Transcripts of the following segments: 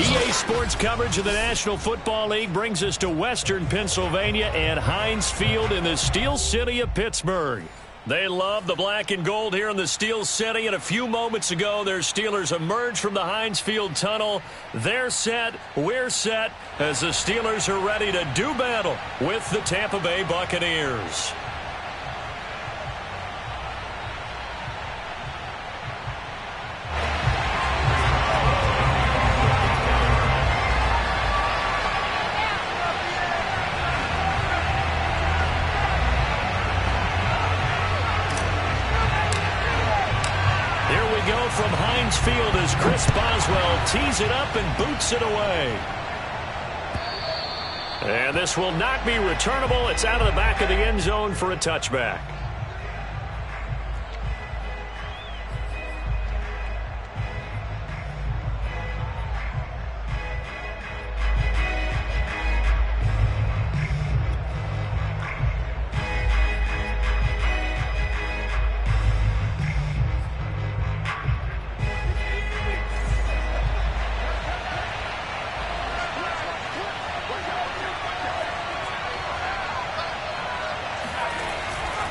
EA Sports coverage of the National Football League brings us to Western Pennsylvania and Heinz Field in the Steel City of Pittsburgh. They love the black and gold here in the Steel City, and a few moments ago, their Steelers emerged from the Heinz Field tunnel. They're set, we're set, as the Steelers are ready to do battle with the Tampa Bay Buccaneers. From Heinz Field as Chris Boswell tees it up and boots it away. And this will not be returnable. It's out of the back of the end zone for a touchback.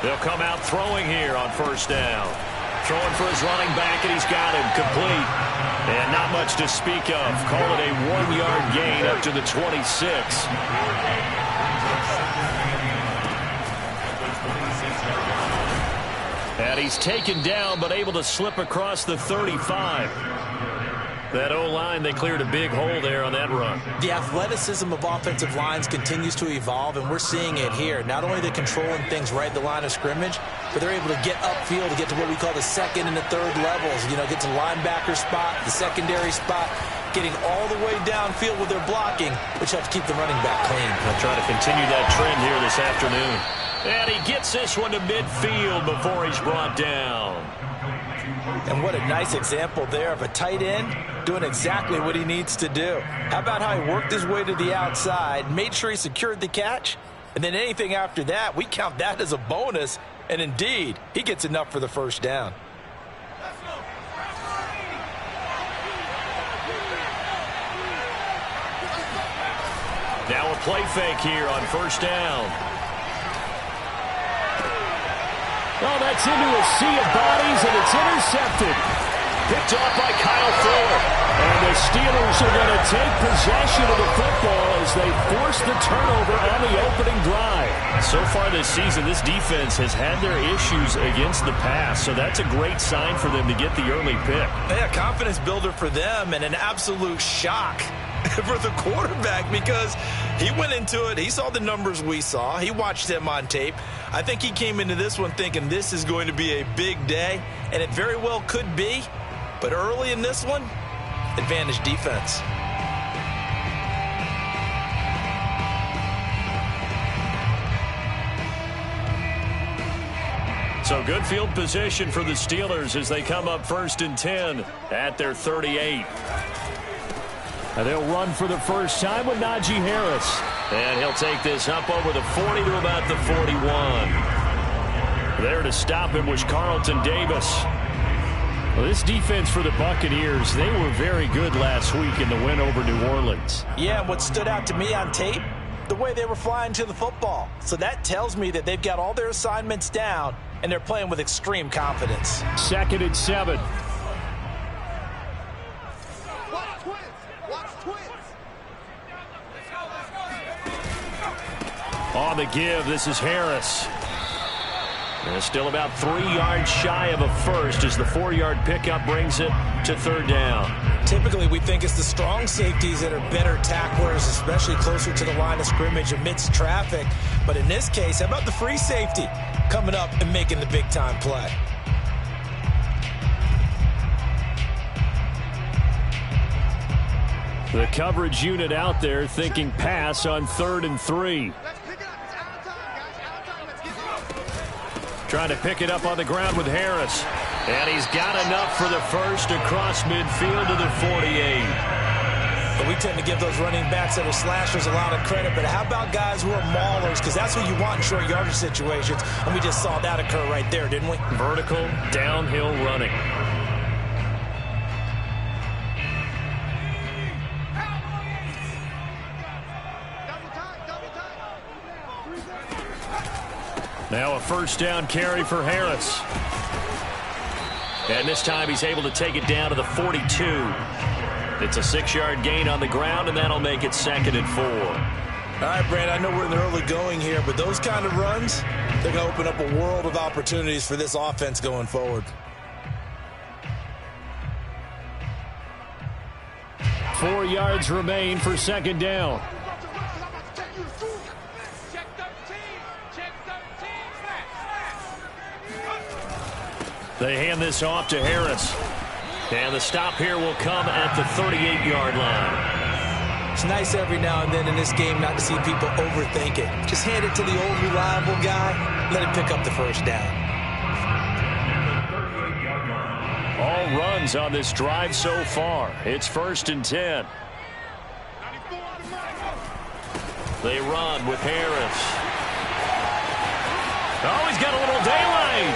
They'll come out throwing here on first down. Throwing for his running back, and he's got him complete. And not much to speak of. Call it a 1-yard gain up to the 26. And he's taken down, but able to slip across the 35. That O-line, they cleared a big hole there on that run. The athleticism of offensive lines continues to evolve, and we're seeing it here. Not only are they controlling things right at the line of scrimmage, but they're able to get upfield to get to what we call the second and the third levels. You know, get to the linebacker spot, the secondary spot, getting all the way downfield with their blocking, which helps keep the running back clean. They'll try to continue that trend here this afternoon. And he gets this one to midfield before he's brought down. And what a nice example there of a tight end doing exactly what he needs to do. How about how he worked his way to the outside, made sure he secured the catch, and then anything after that, we count that as a bonus. And indeed, he gets enough for the first down. Now a play fake here on first down. Oh, that's into a sea of bodies, and it's intercepted. Picked off by Kyle Fuller. And the Steelers are going to take possession of the football as they force the turnover on the opening drive. So far this season, this defense has had their issues against the pass, so that's a great sign for them to get the early pick. Yeah, confidence builder for them, and an absolute shock for the quarterback, because he went into it, he saw the numbers we saw, he watched them on tape. I think he came into this one thinking this is going to be a big day, and it very well could be, but early in this one, advantage defense. So good field position for the Steelers as they come up 1st and 10 at their 38. And they'll run for the first time with Najee Harris. And he'll take this up over the 40 to about the 41. There to stop him was Carlton Davis. Well, this defense for the Buccaneers, they were very good last week in the win over New Orleans. Yeah, and what stood out to me on tape, the way they were flying to the football. So that tells me that they've got all their assignments down, and they're playing with extreme confidence. 2nd and 7. On the give, this is Harris. And still about 3 yards shy of a first as the 4-yard pickup brings it to 3rd down. Typically, we think it's the strong safeties that are better tacklers, especially closer to the line of scrimmage amidst traffic. But in this case, how about the free safety coming up and making the big-time play? The coverage unit out there thinking pass on 3rd and 3. Trying to pick it up on the ground with Harris. And he's got enough for the first across midfield to the 48. But we tend to give those running backs that are slashers a lot of credit. But how about guys who are maulers? Because that's what you want in short yardage situations. And we just saw that occur right there, didn't we? Vertical, downhill running. Now a first down carry for Harris. And this time he's able to take it down to the 42. It's a 6-yard gain on the ground, and that'll make it 2nd and 4. All right, Brand, I know we're in the early going here, but those kind of runs, they're going to open up a world of opportunities for this offense going forward. 4 yards remain for 2nd down. They hand this off to Harris. And the stop here will come at the 38-yard line. It's nice every now and then in this game not to see people overthink it. Just hand it to the old reliable guy. Let him pick up the first down. All runs on this drive so far. It's 1st and 10. They run with Harris. Oh, he's got a little daylight.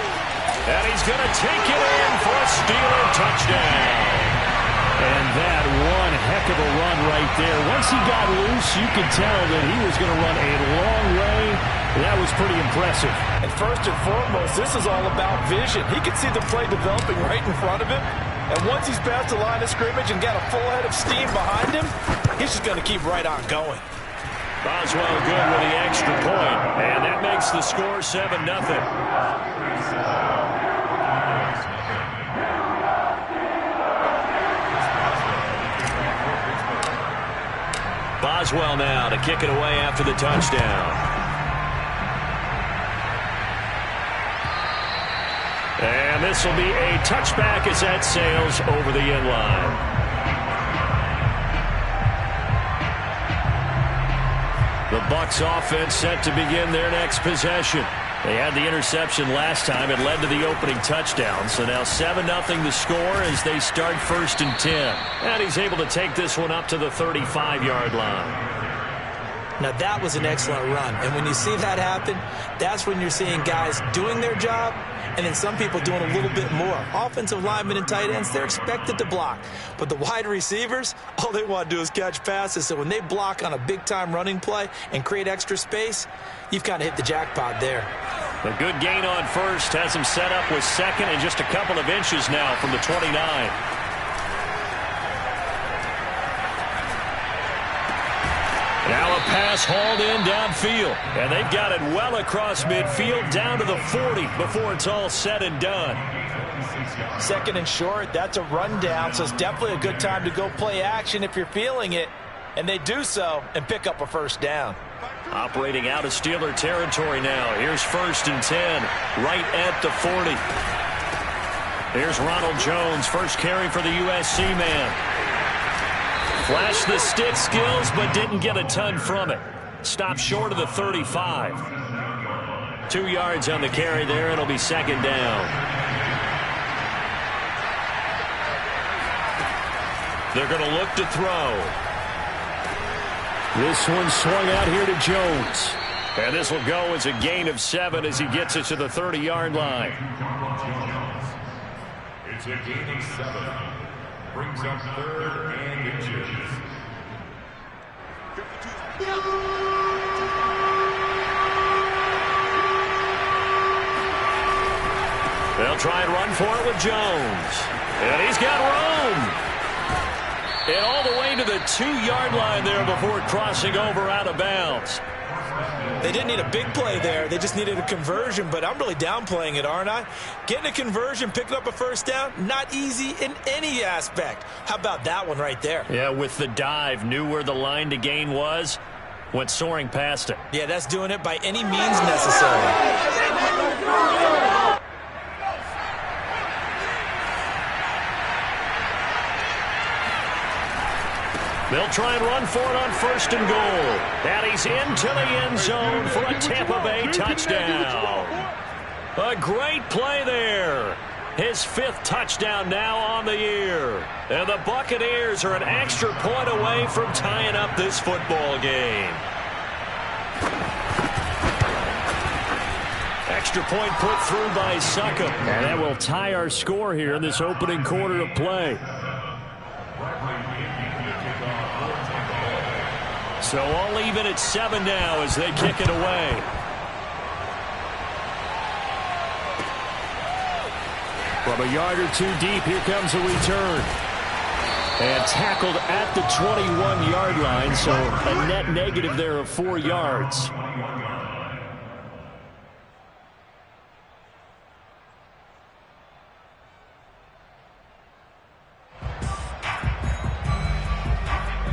And he's going to take it in for a Steeler touchdown. And that one heck of a run right there. Once he got loose, you could tell that he was going to run a long way. That was pretty impressive. And first and foremost, this is all about vision. He could see the play developing right in front of him. And once he's past the line of scrimmage and got a full head of steam behind him, he's just going to keep right on going. Boswell good with the extra point. And that makes the score 7-0. Boswell now to kick it away after the touchdown. And this will be a touchback as that sails over the end line. The Bucs offense set to begin their next possession. They had the interception last time. It led to the opening touchdown. So now 7-0 the score as they start 1st and 10. And he's able to take this one up to the 35-yard line. Now that was an excellent run. And when you see that happen, that's when you're seeing guys doing their job and then some people doing a little bit more. Offensive linemen and tight ends, they're expected to block. But the wide receivers, all they want to do is catch passes. So when they block on a big-time running play and create extra space, you've kind of hit the jackpot there. A good gain on first has him set up with 2nd and just a couple of inches now from the 29. Now a pass hauled in downfield. And they've got it well across midfield down to the 40 before it's all said and done. 2nd and short, that's a rundown, so it's definitely a good time to go play action if you're feeling it. And they do so and pick up a first down. Operating out of Steeler territory now. Here's 1st and 10, right at the 40. Here's Ronald Jones, first carry for the USC man. Flashed the stick skills, but didn't get a ton from it. Stopped short of the 35. 2 yards on the carry there. It'll be 2nd down. They're going to look to throw. This one swung out here to Jones. And this will go as a gain of 7 as he gets it to the 30-yard line. It's a gain of 7. Brings up 3rd and inches. They'll try and run for it with Jones. And he's got room. And all the way to the 2-yard line there before crossing over out of bounds. They didn't need a big play there. They just needed a conversion, but I'm really downplaying it, aren't I? Getting a conversion, picking up a first down, not easy in any aspect. How about that one right there? Yeah, with the dive, knew where the line to gain was, went soaring past it. Yeah, that's doing it by any means necessary. They'll try and run for it on 1st and goal. And he's into the end zone for a Tampa Bay touchdown. A great play there. His 5th touchdown now on the year. And the Buccaneers are an extra point away from tying up this football game. Extra point put through by Succop. And that will tie our score here in this opening quarter of play. So all even at 7 now as they kick it away. From a yard or two deep, here comes a return. And tackled at the 21-yard line, so a net negative there of 4 yards.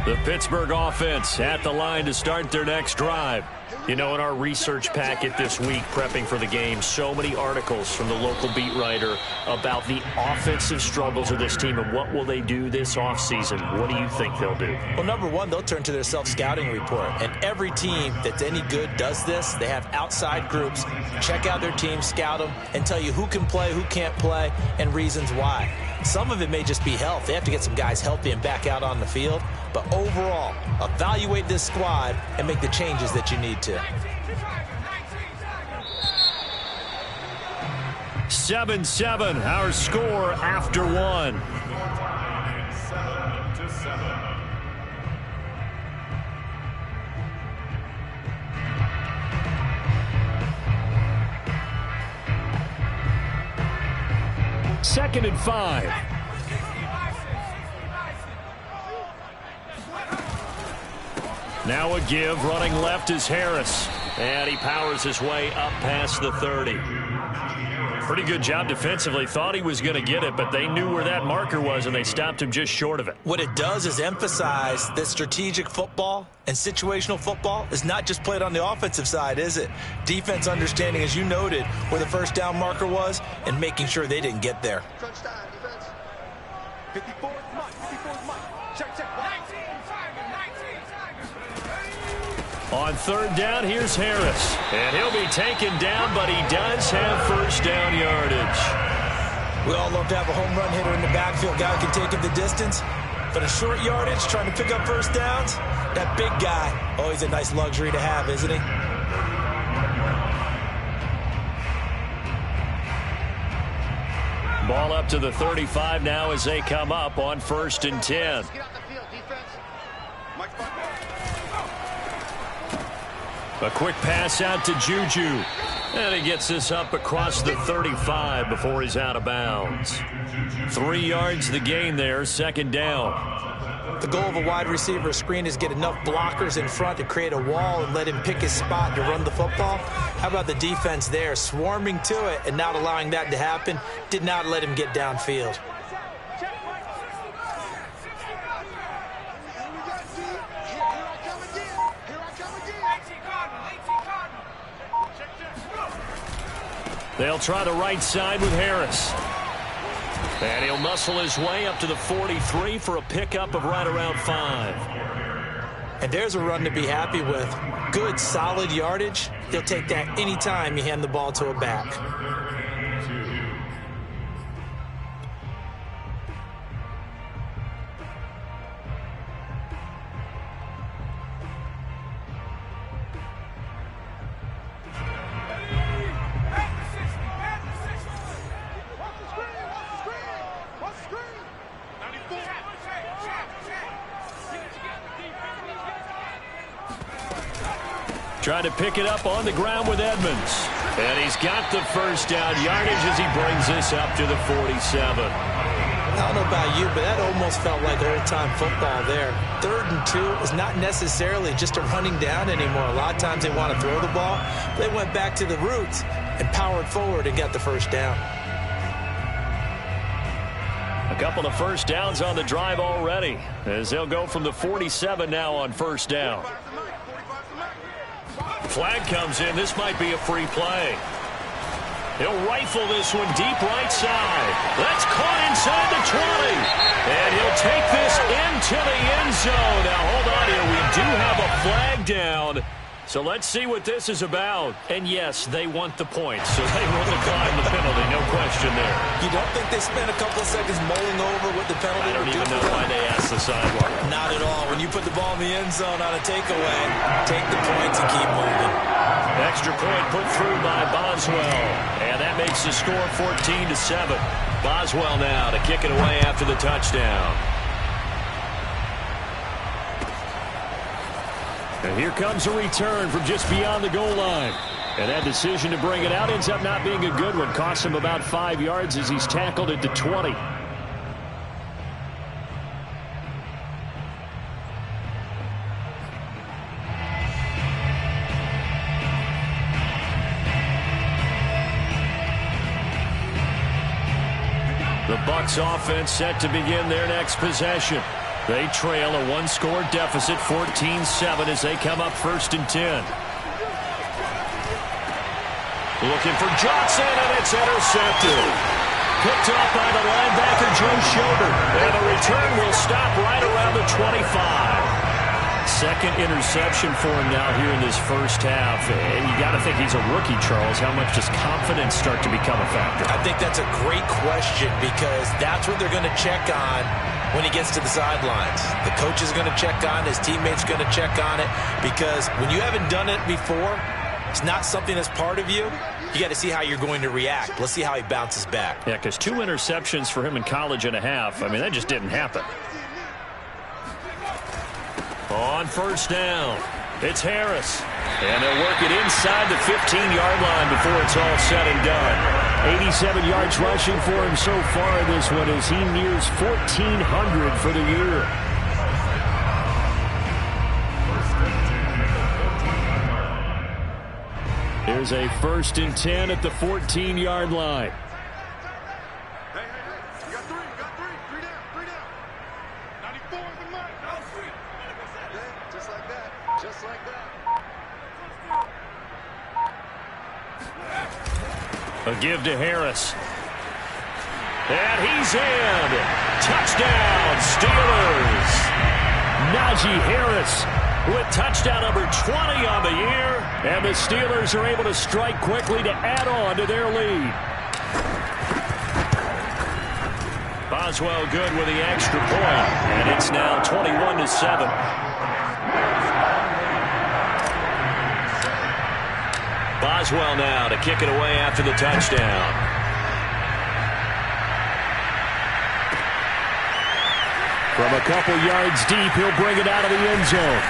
The Pittsburgh offense at the line to start their next drive. You know, in our research packet this week, prepping for the game, so many articles from the local beat writer about the offensive struggles of this team and what will they do this offseason. What do you think they'll do? Well, number one, they'll turn to their self-scouting report. And every team that's any good does this. They have outside groups. Check out their team, scout them, and tell you who can play, who can't play, and reasons why. Some of it may just be health. They have to get some guys healthy and back out on the field. But overall, evaluate this squad and make the changes that you need to. 7-7, our score after one. 7-7. Second and 5. Now a give, running left is Harris. And he powers his way up past the 30. Pretty good job defensively. Thought he was going to get it, but they knew where that marker was, and they stopped him just short of it. What it does is emphasize that strategic football and situational football is not just played on the offensive side, is it? Defense understanding, as you noted, where the first down marker was and making sure they didn't get there. Crunch time, defense. 54th Mike, 54th Mike. Check, check. 19, On third down, here's Harris. And he'll be taken down, but he does have first down yardage. We all love to have a home run hitter in the backfield. Guy who can take it the distance. But a short yardage, trying to pick up first downs, that big guy, always a nice luxury to have, isn't he? Ball up to the 35 now as they come up on 1st and 10. Get out the field, defense. Mike, A quick pass out to Juju. And he gets this up across the 35 before he's out of bounds. 3 yards the gain there, second down. The goal of a wide receiver screen is get enough blockers in front to create a wall and let him pick his spot to run the football. How about the defense there, swarming to it and not allowing that to happen? Did not let him get downfield. They'll try the right side with Harris. And he'll muscle his way up to the 43 for a pickup of right around 5. And there's a run to be happy with. Good, solid yardage. They'll take that anytime you hand the ball to a back. Trying to pick it up on the ground with Edmonds. And he's got the first down yardage as he brings this up to the 47. I don't know about you, but that almost felt like old-time football there. 3rd and 2 is not necessarily just a running down anymore. A lot of times they want to throw the ball. They went back to the roots and powered forward and got the first down. A couple of first downs on the drive already as they'll go from the 47 now on first down. Flag comes in. This might be a free play. He'll rifle this one deep right side. That's caught inside the 20. And he'll take this into the end zone. Now, hold on here. We do have a flag down. So let's see what this is about. And, yes, they want the points. So they will decline the penalty. No question there. You don't think they spent a couple of seconds mulling over what the penalty I don't even know why they asked the sideline. Not at all. When you put the ball in the end zone on a takeaway, take the points and keep moving. Extra point put through by Boswell. And that makes the score 14-7. Boswell now to kick it away after the touchdown. And here comes a return from just beyond the goal line. And that decision to bring it out ends up not being a good one. Costs him about 5 yards as he's tackled at the 20. The Bucs offense set to begin their next possession. They trail a one-score deficit, 14-7, as they come up 1st and 10. Looking for Johnson, and it's intercepted. Picked off by the linebacker, Joe Schobert. And the return will stop right around the 25. Second interception for him now here in this first half. And you got to think he's a rookie, Charles. How much does confidence start to become a factor? I think that's a great question because that's what they're going to check on when he gets to the sidelines. The coach is going to check on it. His teammates are going to check on it because when you haven't done it before, it's not something that's part of you. You got to see how you're going to react. Let's see how he bounces back. Yeah, because 2 interceptions for him in college and a half. I mean, that just didn't happen. On 1st down, it's Harris. And they'll work it inside the 15-yard line before it's all said and done. 87 yards rushing for him so far in this one as he nears 1,400 for the year. Here's a 1st and 10 at the 14-yard line. Hey, you got three down. 94 is the mark. Yeah, just like that. A give to Harris. And he's in. Touchdown, Steelers. Najee Harris with touchdown number 20 on the year. And the Steelers are able to strike quickly to add on to their lead. Boswell good with the extra point. And it's now 21-7. Boswell now to kick it away after the touchdown. From a couple yards deep, he'll bring it out of the end zone.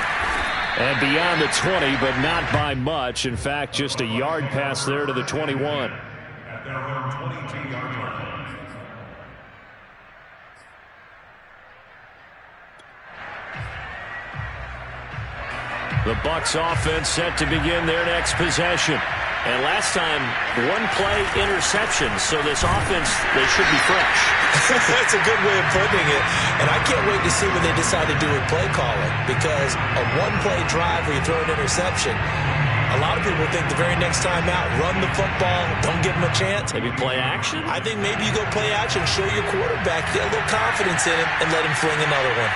And beyond the 20, but not by much. In fact, just a yard pass there to the 21. At their own 22-yard line. The Bucs offense set to begin their next possession. And last time, one-play interception. So this offense, they should be fresh. That's a good way of putting it. And I can't wait to see what they decide to do with play calling. Because a one-play drive where you throw an interception, a lot of people think the very next time out, run the football, don't give them a chance. Maybe play action? I think maybe you go play action, show your quarterback, get a little confidence in him, and let him fling another one.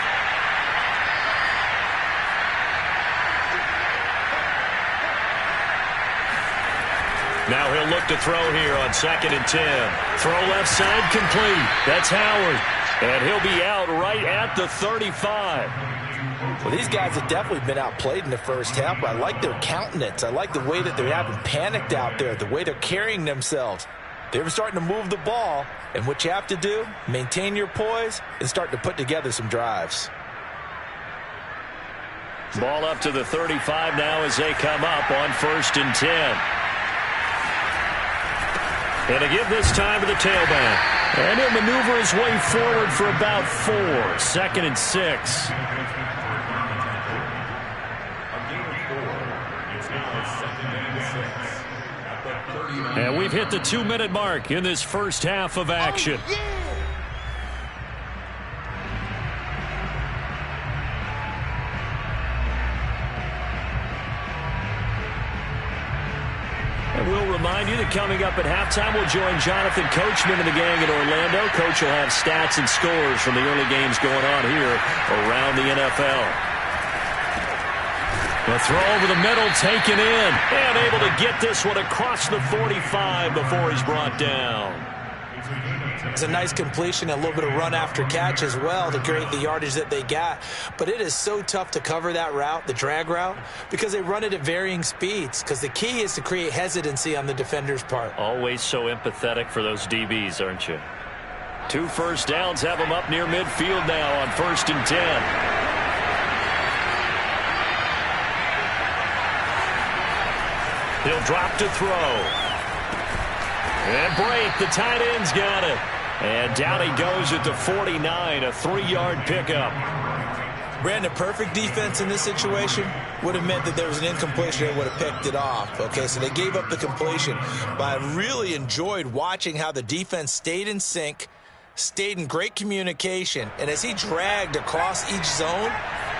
Now he'll look to throw here on 2nd and 10. Throw left side complete. That's Howard. And he'll be out right at the 35. Well, these guys have definitely been outplayed in the first half, but I like their countenance. I like the way that they haven't panicked out there, the way they're carrying themselves. They're starting to move the ball, and what you have to do, maintain your poise and start to put together some drives. Ball up to the 35 now as they come up on 1st and 10. And to give this time to the tailback. And he'll maneuver his way forward for about 4. 2nd and 6. And we've hit the 2-minute mark in this first half of action. Oh, yeah. And we'll remind you that coming up at halftime, we'll join Jonathan Coachman and the gang in Orlando. Coach will have stats and scores from the early games going on here around the NFL. The throw over the middle, taken in, and able to get this one across the 45 before he's brought down. It's a nice completion, a little bit of run after catch as well to create the yardage that they got. But it is so tough to cover that route, the drag route, because they run it at varying speeds. Because the key is to create hesitancy on the defender's part. Always so empathetic for those DBs, aren't you? 2 first downs have them up near midfield now on 1st and 10. He'll drop to throw. And break. The tight end's got it. And down he goes at the 49, a 3-yard pickup. Brandon, perfect defense in this situation would have meant that there was an incompletion. They would have picked it off. Okay, so they gave up the completion. But I really enjoyed watching how the defense stayed in sync, stayed in great communication. And as he dragged across each zone,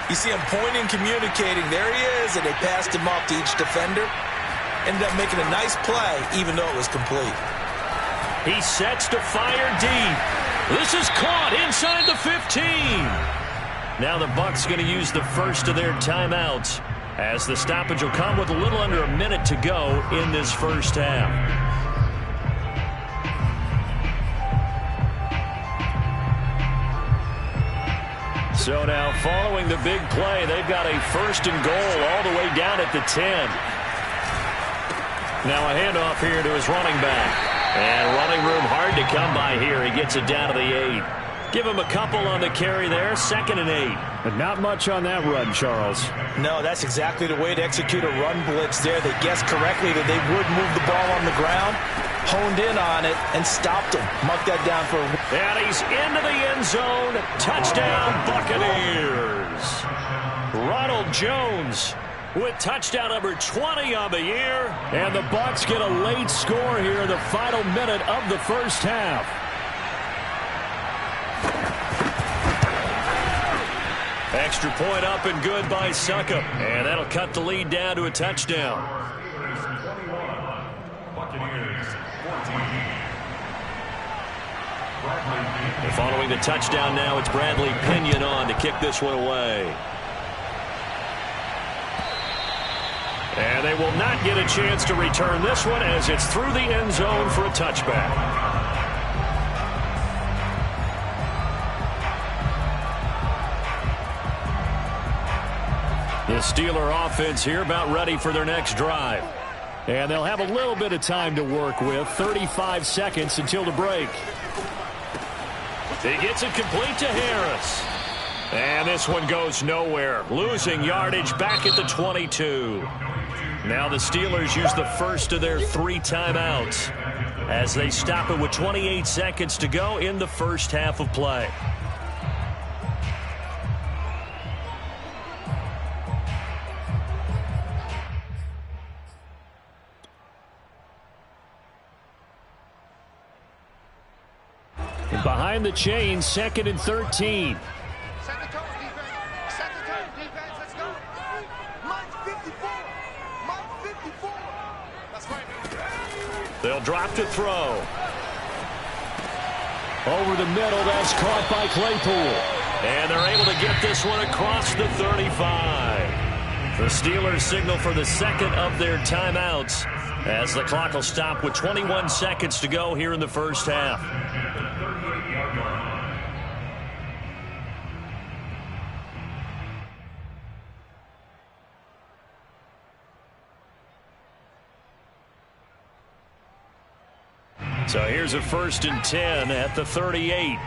you see him pointing, communicating. There he is, and they passed him off to each defender. Ended up making a nice play, even though it was complete. He sets to fire deep. This is caught inside the 15. Now the Bucs going to use the first of their timeouts, as the stoppage will come with a little under a minute to go in this first half. So now following the big play, they've got a first and goal all the way down at the 10. Now a handoff here to his running back. And running room hard to come by here. He gets it down to the 8. Give him a couple on the carry there. 2nd and 8. But not much on that run, Charles. No, that's exactly the way to execute a run blitz there. They guessed correctly that they would move the ball on the ground, honed in on it, and stopped him. Mark that down for a... And he's into the end zone. Touchdown, Buccaneers. Ronald Jones with touchdown number 20 on the year. And the Bucs get a late score here in the final minute of the first half. Extra point up and good by Succop. And that'll cut the lead down to a touchdown. Buccaneers 14. And following the touchdown now, it's Bradley Pinion on to kick this one away. And they will not get a chance to return this one as it's through the end zone for a touchback. The Steeler offense here about ready for their next drive. And they'll have a little bit of time to work with. 35 seconds until the break. He gets it complete to Harris. And this one goes nowhere. Losing yardage back at the 22. Now the Steelers use the first of their 3 timeouts as they stop it with 28 seconds to go in the first half of play. Behind the chain, 2nd and 13. Set the tone, defense. Set the tone, defense. Let's go. Mike 54. Mike 54. That's right. They'll drop to throw. Over the middle, that's caught by Claypool. And they're able to get this one across the 35. The Steelers signal for the second of their timeouts as the clock will stop with 21 seconds to go here in the first half. So here's a 1st and 10 at the 38.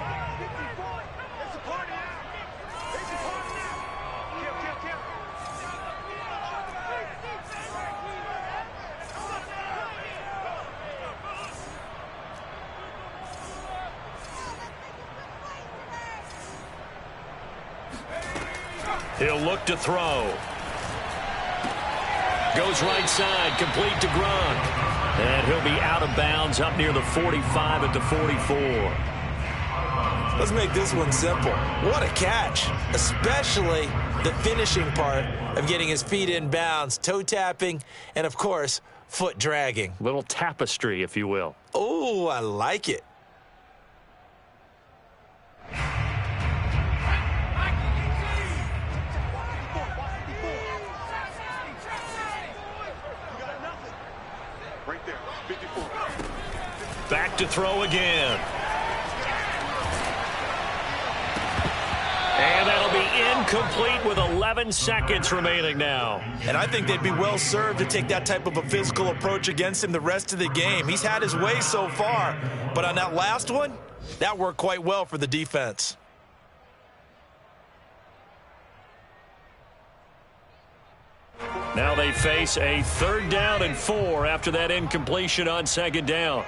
He'll look to throw. Goes right side, complete to Gronk. And he'll be out of bounds up near the 45 at the 44. Let's make this one simple. What a catch, especially the finishing part of getting his feet in bounds, toe tapping, and, of course, foot dragging. Little tapestry, if you will. Oh, I like it. Back to throw again. And that'll be incomplete with 11 seconds remaining now. And I think they'd be well served to take that type of a physical approach against him the rest of the game. He's had his way so far, but on that last one, that worked quite well for the defense. Now they face a 3rd down and 4 after that incompletion on 2nd down.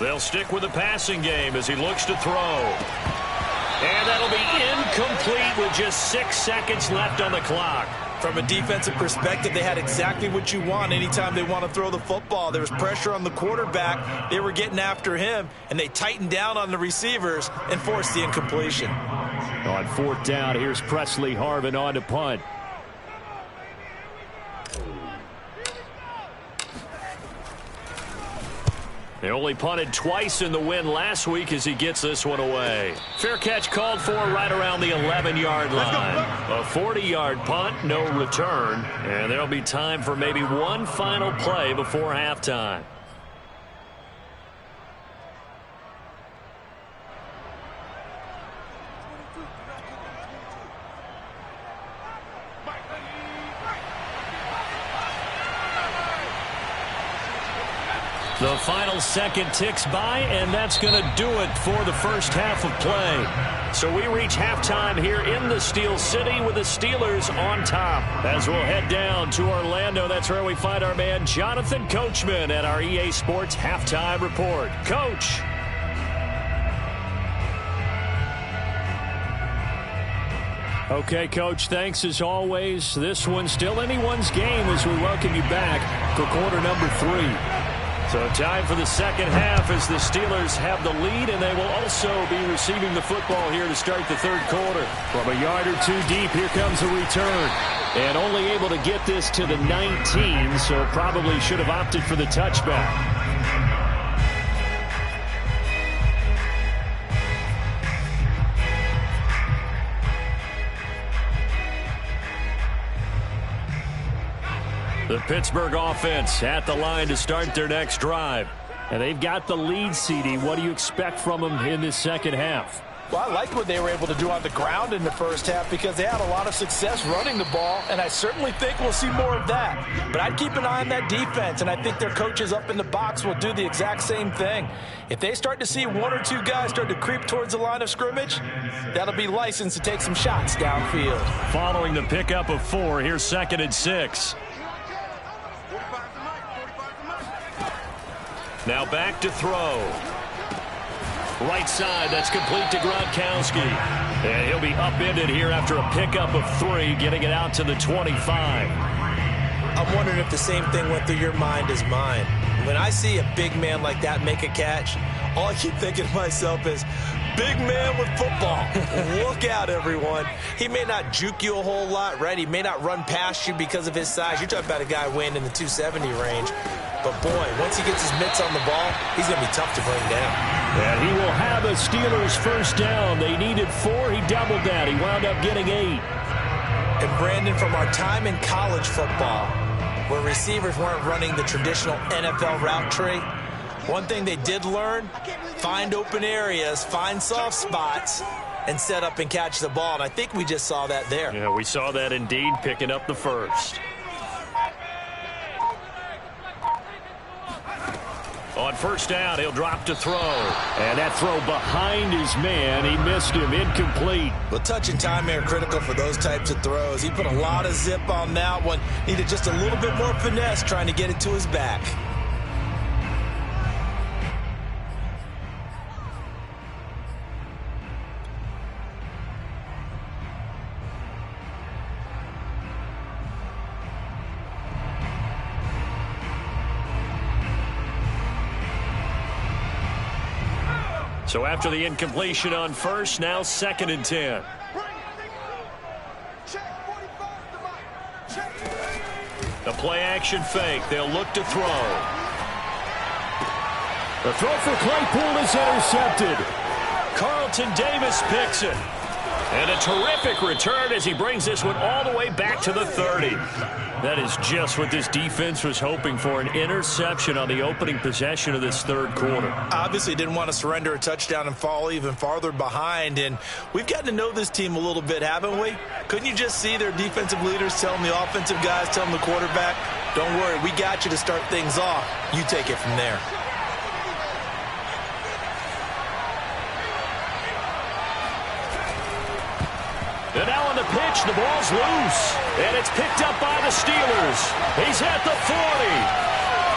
They'll stick with the passing game as he looks to throw. And that'll be incomplete with just 6 seconds left on the clock. From a defensive perspective, they had exactly what you want anytime they want to throw the football. There was pressure on the quarterback. They were getting after him, and they tightened down on the receivers and forced the incompletion. On 4th down, here's Presley Harvin on to punt. They only punted twice in the win last week as he gets this one away. Fair catch called for right around the 11-yard line. A 40-yard punt, no return. And there'll be time for maybe one final play before halftime. The final second ticks by, and that's going to do it for the first half of play. So we reach halftime here in the Steel City with the Steelers on top. As we'll head down to Orlando, that's where we find our man Jonathan Coachman at our EA Sports Halftime Report. Coach. Okay, Coach, thanks as always. This one's still anyone's game as we welcome you back for quarter number 3. So time for the second half as the Steelers have the lead, and they will also be receiving the football here to start the 3rd quarter. From a yard or 2 deep, here comes a return. And only able to get this to the 19, so probably should have opted for the touchback. The Pittsburgh offense at the line to start their next drive. And they've got the lead, CD. What do you expect from them in this second half? Well, I liked what they were able to do on the ground in the first half because they had a lot of success running the ball, and I certainly think we'll see more of that. But I'd keep an eye on that defense, and I think their coaches up in the box will do the exact same thing. If they start to see 1 or 2 guys start to creep towards the line of scrimmage, that'll be licensed to take some shots downfield. Following the pickup of 4, here's 2nd and 6. Now back to throw. Right side, that's complete to Gronkowski. And he'll be upended here after a pickup of 3, getting it out to the 25. I'm wondering if the same thing went through your mind as mine. When I see a big man like that make a catch, all I keep thinking to myself is, big man with football. Look out, everyone. He may not juke you a whole lot, right? He may not run past you because of his size. You're talking about a guy weighing in the 270 range. But, boy, once he gets his mitts on the ball, he's going to be tough to bring down. And he will have a Steelers first down. They needed 4. He doubled that. He wound up getting 8. And, Brandon, from our time in college football, where receivers weren't running the traditional NFL route tree, one thing they did learn, find open areas, find soft spots, and set up and catch the ball. And I think we just saw that there. Yeah, we saw that indeed, picking up the first. On first down, he'll drop to throw. And that throw behind his man. He missed him. Incomplete. Well, touch and time are critical for those types of throws. He put a lot of zip on that one. Needed just a little bit more finesse trying to get it to his back. So after the incompletion on first, now 2nd and 10. The play-action fake. They'll look to throw. The throw for Claypool is intercepted. Carlton Davis picks it. And a terrific return as he brings this one all the way back to the 30. That is just what this defense was hoping for, an interception on the opening possession of this 3rd quarter. Obviously didn't want to surrender a touchdown and fall even farther behind, and we've gotten to know this team a little bit, haven't we? Couldn't you just see their defensive leaders telling the offensive guys, telling the quarterback, don't worry, we got you to start things off. You take it from there. The ball's loose, and it's picked up by the Steelers. He's at the 40,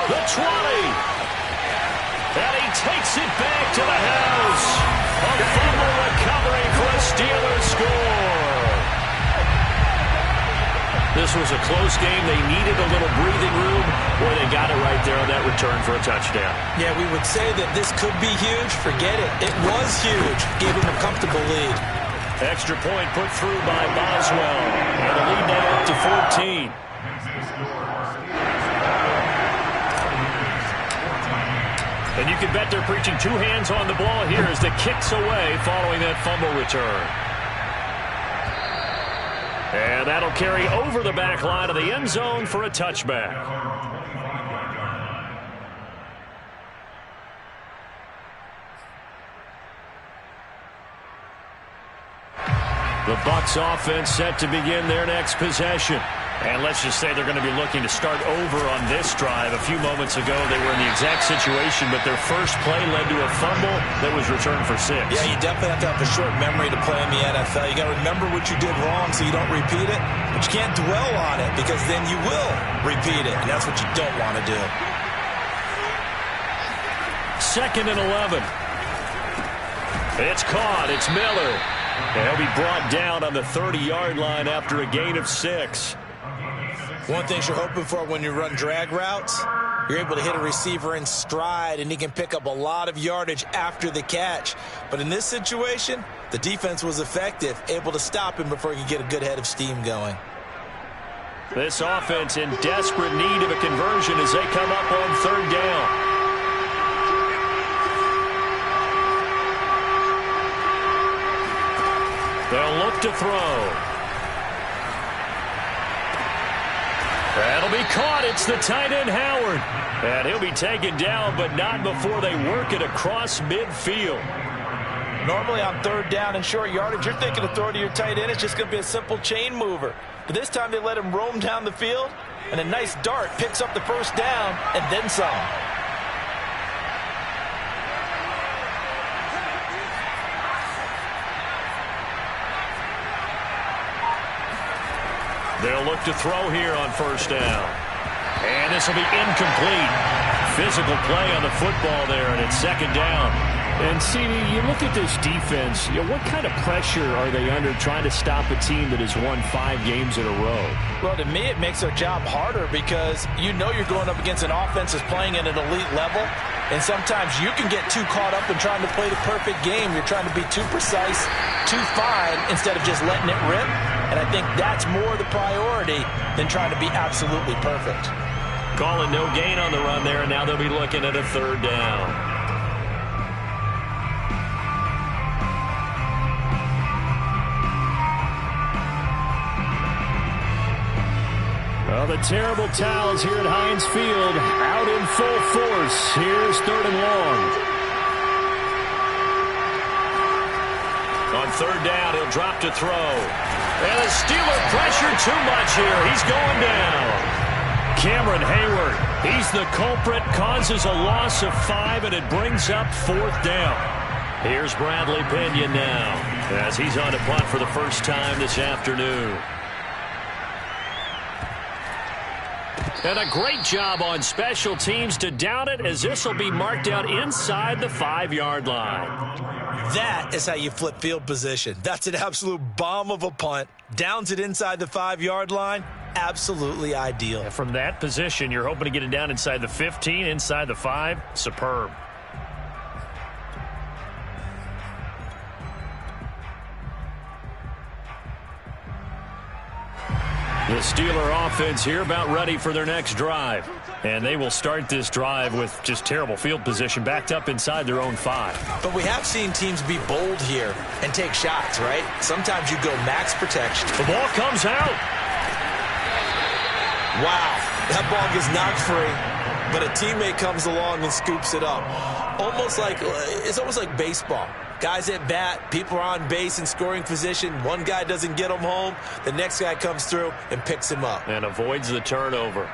the 20, and he takes it back to the house. A fumble recovery for a Steelers score. This was a close game. They needed a little breathing room, or they got it right there on that return for a touchdown. Yeah, we would say that this could be huge. Forget it. It was huge. Gave him a comfortable lead. Extra point put through by Boswell. And the lead now up to 14. And you can bet they're preaching two hands on the ball here as the kick's away following that fumble return. And that'll carry over the back line of the end zone for a touchback. The Bucs offense set to begin their next possession. And let's just say they're going to be looking to start over on this drive. A few moments ago, they were in the exact situation, but their first play led to a fumble that was returned for 6. Yeah, you definitely have to have a short memory to play in the NFL. You got to remember what you did wrong so you don't repeat it, but you can't dwell on it because then you will repeat it, and that's what you don't want to do. 2nd and 11. It's caught. It's Miller. And he'll be brought down on the 30-yard line after a gain of 6. One thing you're hoping for when you run drag routes, you're able to hit a receiver in stride, and he can pick up a lot of yardage after the catch. But in this situation, the defense was effective, able to stop him before he could get a good head of steam going. This offense in desperate need of a conversion as they come up on 3rd down. They'll look to throw. That'll be caught. It's the tight end, Howard. And he'll be taken down, but not before they work it across midfield. Normally on 3rd down and short yardage, you're thinking of throw to your tight end. It's just going to be a simple chain mover. But this time they let him roam down the field, and a nice dart picks up the 1st down and then some. They'll look to throw here on 1st down. And this will be incomplete. Physical play on the football there, and it's 2nd down. And, CD, you look at this defense, what kind of pressure are they under trying to stop a team that has won 5 games in a row? Well, to me, it makes their job harder because you know you're going up against an offense that's playing at an elite level, and sometimes you can get too caught up in trying to play the perfect game. You're trying to be too precise, too fine, instead of just letting it rip. And I think that's more the priority than trying to be absolutely perfect. Calling no gain on the run there, and now they'll be looking at a 3rd down. Well, the terrible towels here at Heinz Field out in full force. Here's 3rd and long. On 3rd down, he'll drop to throw. And the Steeler pressure too much here. He's going down. Cameron Hayward, he's the culprit, causes a loss of 5, and it brings up 4th down. Here's Bradley Pinion now as he's on to punt for the first time this afternoon. And a great job on special teams to down it as this will be marked out inside the 5-yard line. That is how you flip field position. That's an absolute bomb of a punt. Downs it inside the 5-yard line. Absolutely ideal. And from that position, you're hoping to get it down inside the 15, inside the 5. Superb. The Steeler offense here about ready for their next drive. And they will start this drive with just terrible field position backed up inside their own 5. But we have seen teams be bold here and take shots, right? Sometimes you go max protection. The ball comes out. Wow, that ball gets knocked free, but a teammate comes along and scoops it up. It's almost like baseball. Guys at bat, people are on base in scoring position. One guy doesn't get him home. The next guy comes through and picks him up. And avoids the turnover.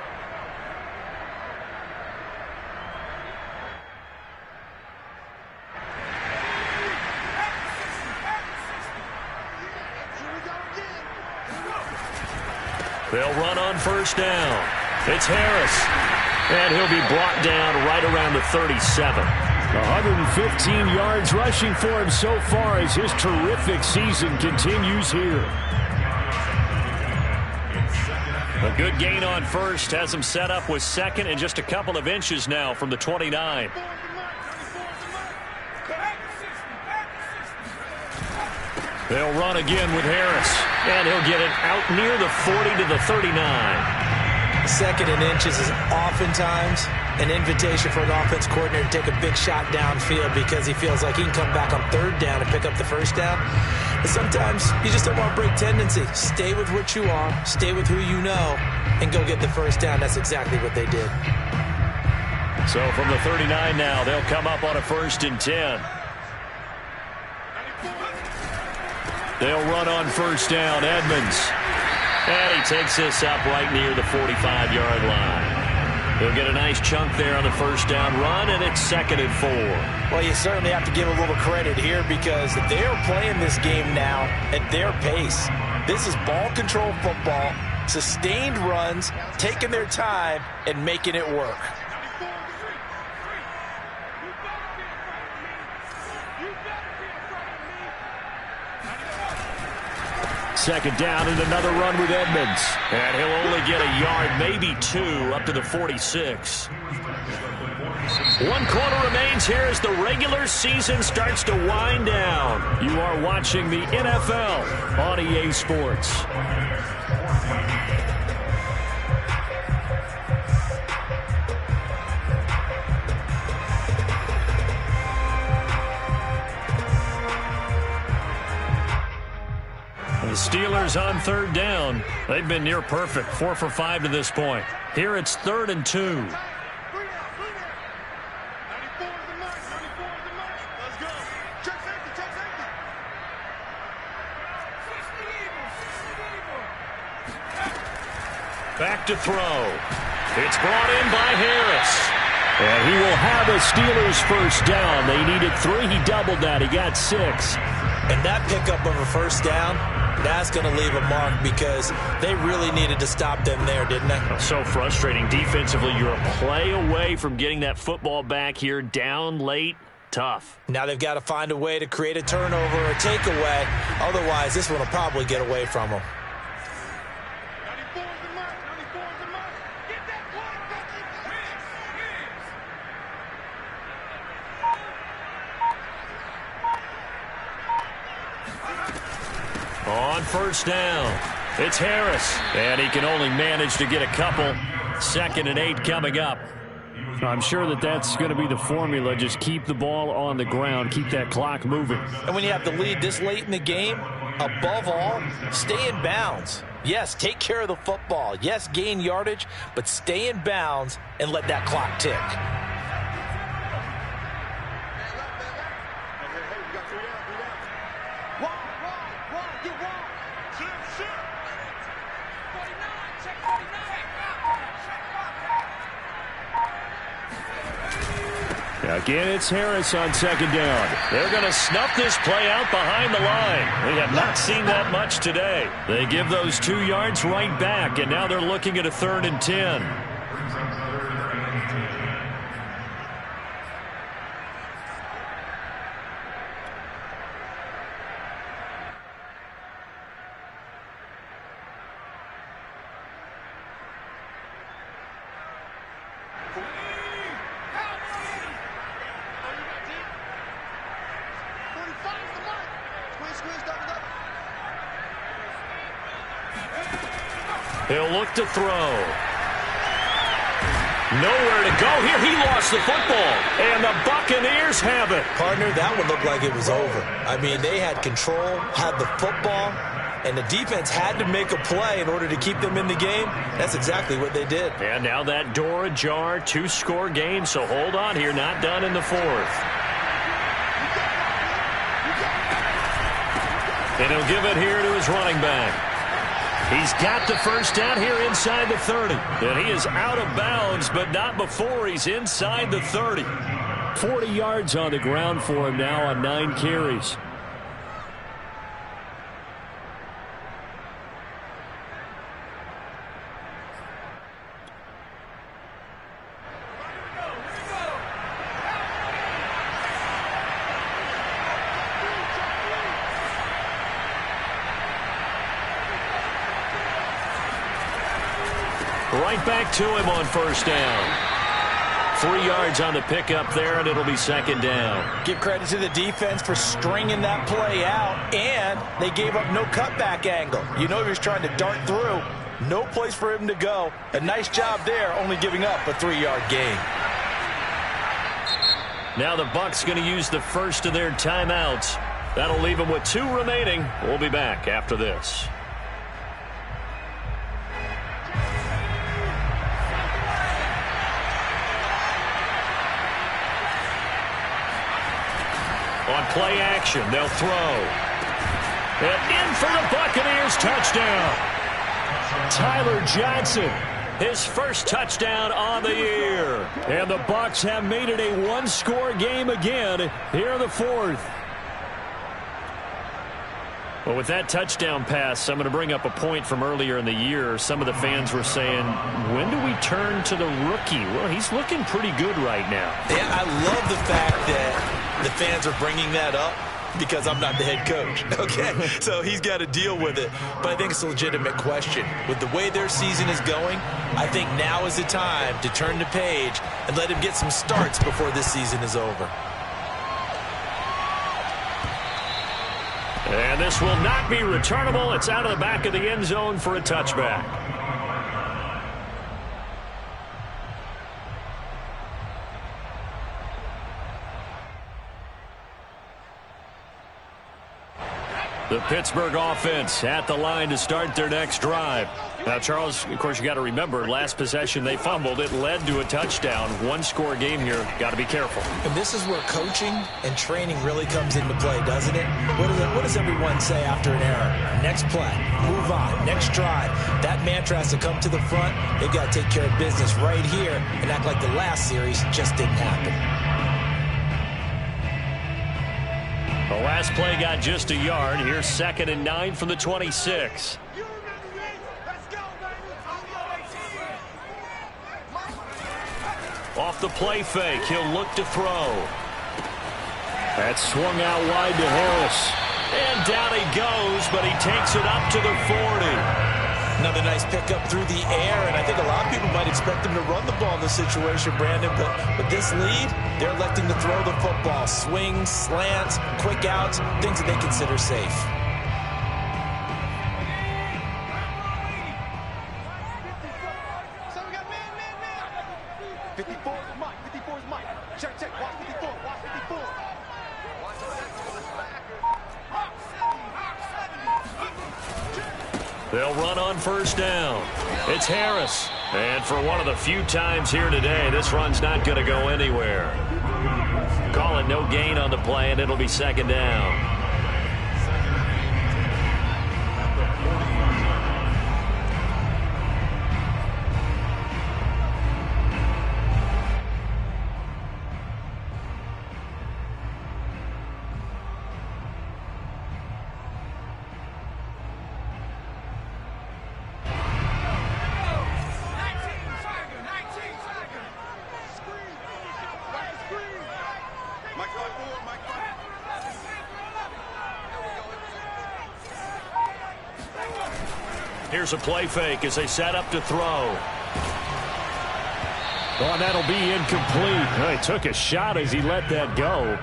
They'll run on first down. It's Harris. And he'll be brought down right around the 37. 115 yards rushing for him so far as his terrific season continues here. A good gain on first has him set up with second and just a couple of inches now from the 29. They'll run again with Harris, and he'll get it out near the 40 to the 39. Second and inches is oftentimes an invitation for an offense coordinator to take a big shot downfield because he feels like he can come back on third down and pick up the first down. But sometimes you just don't want to break tendency. Stay with what you are, stay with who you know, and go get the first down. That's exactly what they did. So from the 39 now, they'll come up on a 1st and 10. They'll run on first down. Edmonds. And he takes this up right near the 45-yard line. He'll get a nice chunk there on the first down run, and it's 2nd and 4. Well, you certainly have to give a little credit here because they're playing this game now at their pace. This is ball control football, sustained runs, taking their time, and making it work. Second down and another run with Edmonds. And he'll only get a yard, maybe 2, up to the 46. 1 quarter remains here as the regular season starts to wind down. You are watching the NFL on EA Sports. The Steelers on third down. They've been near perfect, 4 for 5 to this point. Here it's 3rd and 2. Back to throw. It's brought in by Harris. And he will have a Steelers first down. They needed 3. He doubled that. He got 6. And that pickup of a first down, that's going to leave a mark because they really needed to stop them there, didn't they? So frustrating. Defensively, you're a play away from getting that football back here down late. Tough. Now they've got to find a way to create a turnover or a takeaway. Otherwise, this one will probably get away from them. On first down, it's Harris, and he can only manage to get a couple. 2nd and 8 coming up. I'm sure that that's going to be the formula. Just keep the ball on the ground. Keep that clock moving. And when you have the lead this late in the game, above all, stay in bounds. Yes, take care of the football. Yes, gain yardage, but stay in bounds and let that clock tick. Again, it's Harris on second down. They're going to snuff this play out behind the line. We have not seen that much today. They give those 2 yards right back, and now they're looking at a 3rd and 10. He'll look to throw. Nowhere to go here. He lost the football. And the Buccaneers have it. Partner, that one looked like it was over. I mean, they had control, had the football, and the defense had to make a play in order to keep them in the game. That's exactly what they did. And now that door ajar, 2-score game, so hold on here. Not done in the 4th. And he'll give it here to his running back. He's got the first down here inside the 30. And he is out of bounds, but not before he's inside the 30. 40 yards on the ground for him now on 9 carries. Right back to him on first down. 3 yards on the pickup there, and it'll be second down. Give credit to the defense for stringing that play out, and they gave up no cutback angle. You know he was trying to dart through. No place for him to go. A nice job there, only giving up a 3-yard gain. Now the Bucs going to use the first of their timeouts. That'll leave them with 2 remaining. We'll be back after this. On play action, they'll throw. And in for the Buccaneers, touchdown. Tyler Johnson, his first touchdown on the year. And the Bucs have made it a one-score game again here in the fourth. Well, with that touchdown pass, I'm going to bring up a point from earlier in the year. Some of the fans were saying, when do we turn to the rookie? Well, he's looking pretty good right now. Yeah, I love the fact that the fans are bringing that up because I'm not the head coach, okay? So he's got to deal with it. But I think it's a legitimate question. With the way their season is going, I think now is the time to turn the page and let him get some starts before this season is over. And this will not be returnable. It's out of the back of the end zone for a touchback. The Pittsburgh offense at the line to start their next drive. Now, Charles, of course, you got to remember, last possession they fumbled. It led to a touchdown. One-score game here. Got to be careful. And this is where coaching and training really comes into play, doesn't it? What does everyone say after an error? Next play, move on, next drive. That mantra has to come to the front. They've got to take care of business right here and act like the last series just didn't happen. The last play got just a yard. Here's 2nd and 9 from the 26. Off the play fake, he'll look to throw. That swung out wide to Harris. And down he goes, but he takes it up to the 40. Another nice pickup through the air, and I think a lot of people might expect him to run the ball in this situation, Brandon, but with this lead, they're electing to throw the football. Swings, slants, quick outs, things that they consider safe. So we got man. 54 is Mike. 54 is Mike. Check. Watch 54. Watch 54. They'll run on first down. It's Harris. And for one of the few times here today, this run's not going to go anywhere. Call it no gain on the play, and it'll be 2nd down. Here's a play fake as they set up to throw. Oh, that'll be incomplete. He took a shot as he let that go.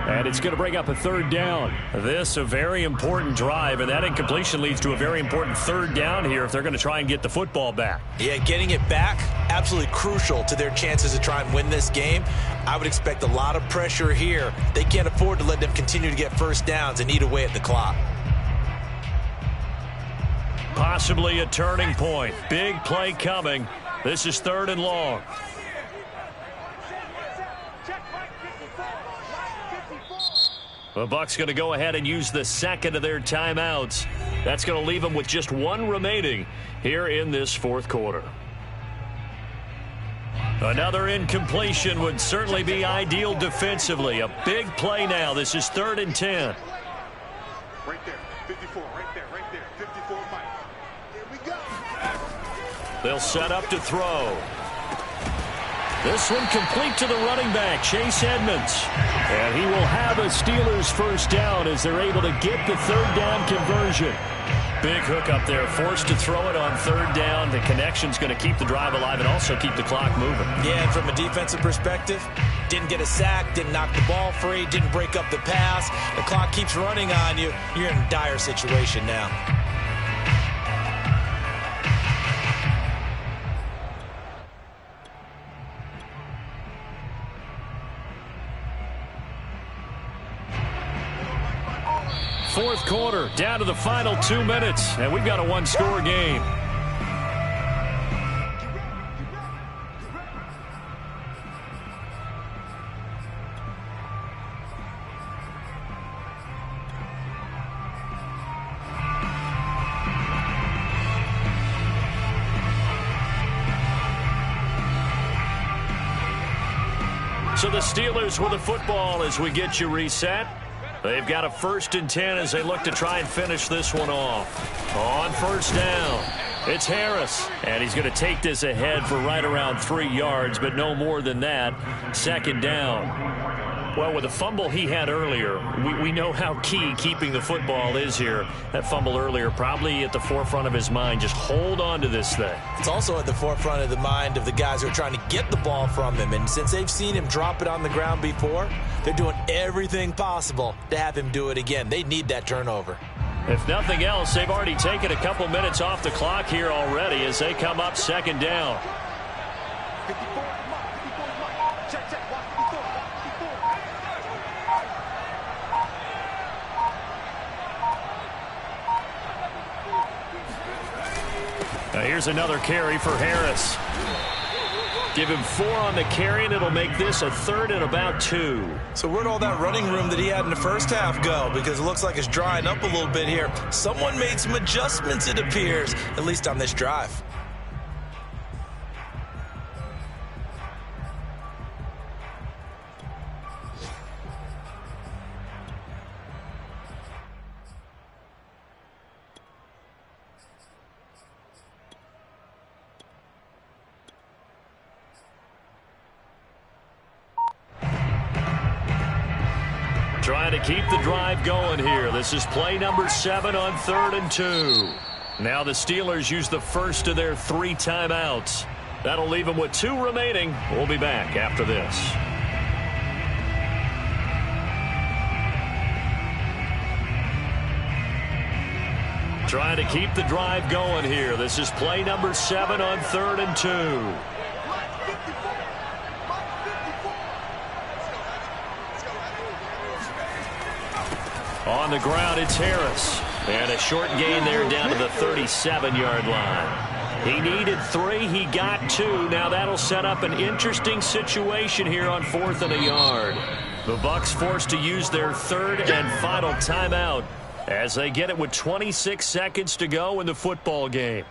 And it's going to bring up a 3rd down. This a very important drive, and that incompletion leads to a very important 3rd down here if they're going to try and get the football back. Yeah, getting it back, absolutely crucial to their chances to try and win this game. I would expect a lot of pressure here. They can't afford to let them continue to get first downs and eat away at the clock. Possibly a turning point. Big play coming. This is 3rd and long. The Bucs going to go ahead and use the 2nd of their timeouts. That's going to leave them with just 1 remaining here in this 4th quarter. Another incompletion would certainly be ideal defensively. A big play now. This is 3rd and 10. Right there. 54. Right there. 54 Mike. Here we go. They'll set up to throw. This one complete to the running back, Chase Edmonds. And he will have a Steelers first down as they're able to get the 3rd down conversion. Big hook up there, forced to throw it on third down. The connection's going to keep the drive alive and also keep the clock moving. Yeah, and from a defensive perspective, didn't get a sack, didn't knock the ball free, didn't break up the pass. The clock keeps running on you. You're in a dire situation now. Fourth quarter, down to the final 2 minutes, and we've got a one-score game. So the Steelers with the football as we get you reset. They've got a 1st and 10 as they look to try and finish this one off. On first down, it's Harris. And he's going to take this ahead for right around 3 yards, but no more than that. 2nd down. Well, with the fumble he had earlier, we know how key keeping the football is here. That fumble earlier probably at the forefront of his mind. Just hold on to this thing. It's also at the forefront of the mind of the guys who are trying to get the ball from him. And since they've seen him drop it on the ground before, they're doing everything possible to have him do it again. They need that turnover. If nothing else, they've already taken a couple minutes off the clock here already as they come up 2nd down. 54, check, check, watch 54. Now here's another carry for Harris. Give him 4 on the carry, and it'll make this a 3rd and about 2. So where'd all that running room that he had in the first half go? Because it looks like it's drying up a little bit here. Someone made some adjustments, it appears, at least on this drive. Trying to keep the drive going here. This is play number 7 on 3rd and 2. Now the Steelers use the first of their 3 timeouts. That'll leave them with 2 remaining. We'll be back after this. Trying to keep the drive going here. This is play number 7 on 3rd and 2. On the ground, it's Harris. And a short gain there down to the 37-yard line. He needed 3. He got 2. Now that'll set up an interesting situation here on 4th and a yard. The Bucs forced to use their 3rd and final timeout as they get it with 26 seconds to go in the football game.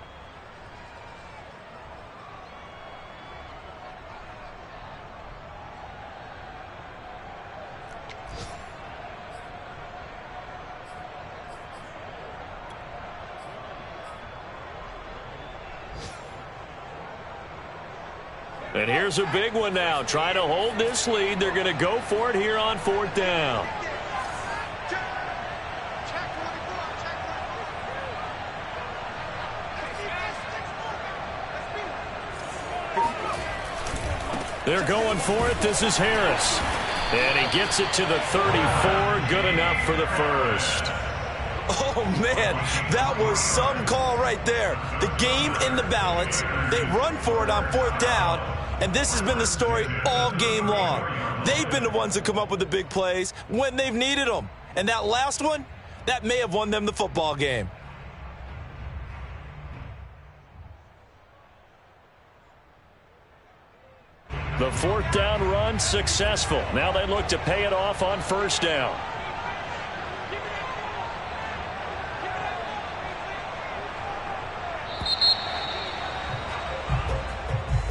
And here's a big one now. Trying to hold this lead. They're going to go for it here on 4th down. They're going for it. This is Harris. And he gets it to the 34. Good enough for the first. Oh, man, that was some call right there. The game in the balance. They run for it on 4th down, and this has been the story all game long. They've been the ones that come up with the big plays when they've needed them. And that last one, that may have won them the football game. The 4th down run successful. Now they look to pay it off on 1st down.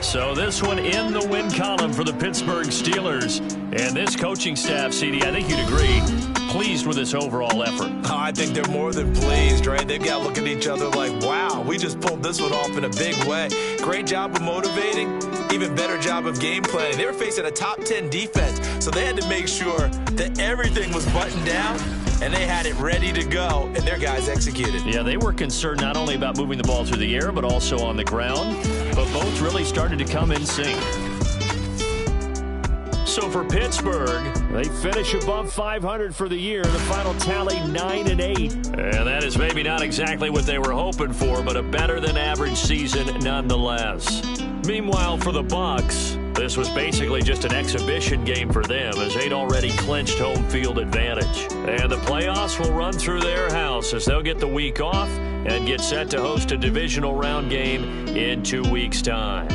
So this one in the win column for the Pittsburgh Steelers. And this coaching staff, CD, I think you'd agree, pleased with this overall effort. Oh, I think they're more than pleased, right? They've got to look at each other like, wow, we just pulled this one off in a big way. Great job of motivating. Even better job of game planning. They were facing a top 10 defense, so they had to make sure that everything was buttoned down and they had it ready to go, and their guys executed. Yeah, they were concerned not only about moving the ball through the air, but also on the ground. But both really started to come in sync. So for Pittsburgh, they finish above 500 for the year. The final tally 9-8. And that is maybe not exactly what they were hoping for, but a better than average season nonetheless. Meanwhile, for the Bucs, this was basically just an exhibition game for them as they'd already clinched home field advantage. And the playoffs will run through their house as they'll get the week off and get set to host a divisional round game in 2 weeks' time.